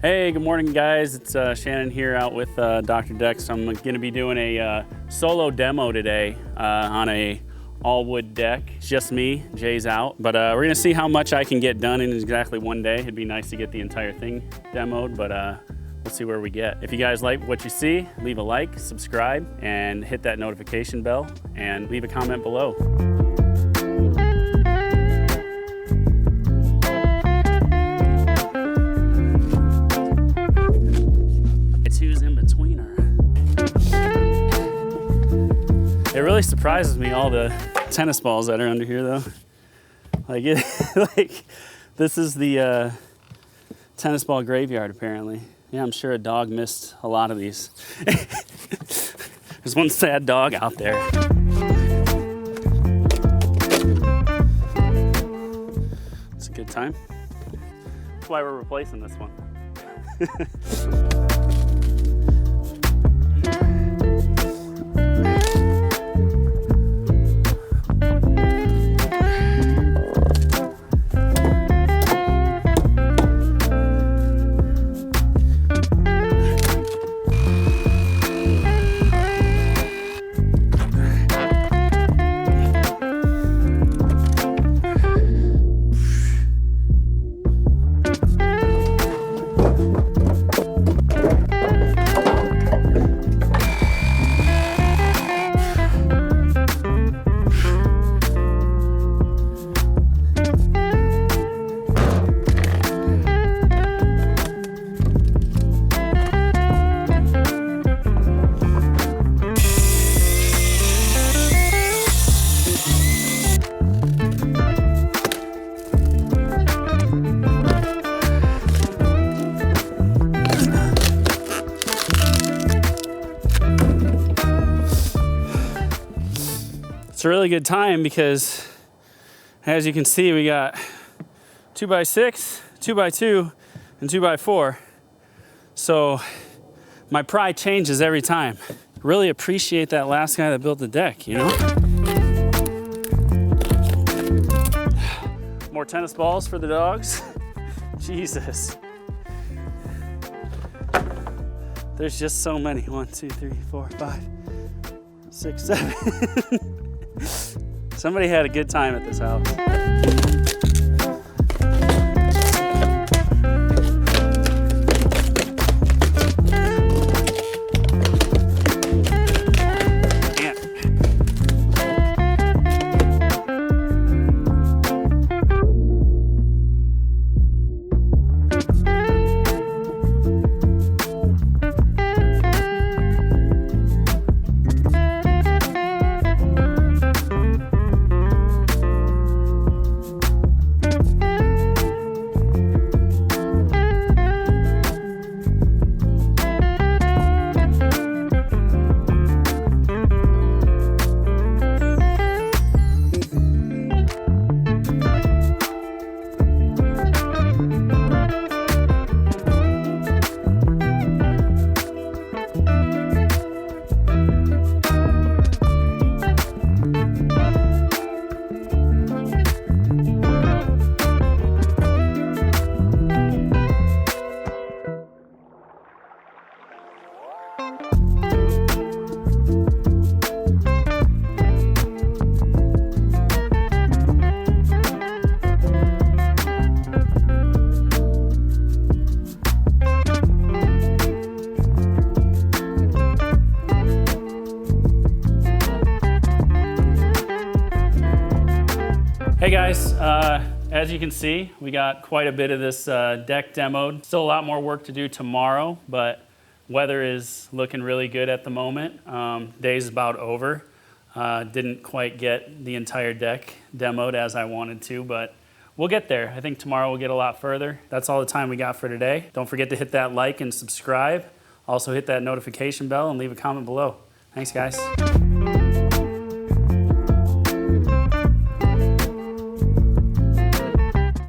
Hey, good morning guys. It's Shannon here out with drdecks. I'm going to be doing a solo demo today on a all wood deck. It's just me, Jay's out, but we're going to see how much I can get done in exactly one day. It'd be nice to get the entire thing demoed, but we'll see where we get. If you guys like what you see, leave a like, subscribe, and hit that notification bell, and leave a comment below. Who's in between her. It really surprises me, all the tennis balls that are under here though. Like this is the tennis ball graveyard apparently. Yeah, I'm sure a dog missed a lot of these. There's one sad dog out there. It's a good time. That's why we're replacing this one. It's a really good time because, as you can see, we got 2x6, 2x2, and 2x4. So my pride changes every time. Really appreciate that last guy that built the deck, you know? More tennis balls for the dogs. Jesus. There's just so many. 1, 2, 3, 4, 5, 6, 7. Somebody had a good time at this house. Hey guys, as you can see, we got quite a bit of this deck demoed. Still a lot more work to do tomorrow, but weather is looking really good at the moment. Day's about over. Didn't quite get the entire deck demoed as I wanted to, but we'll get there. I think tomorrow we'll get a lot further. That's all the time we got for today. Don't forget to hit that like and subscribe. Also hit that notification bell and leave a comment below. Thanks guys.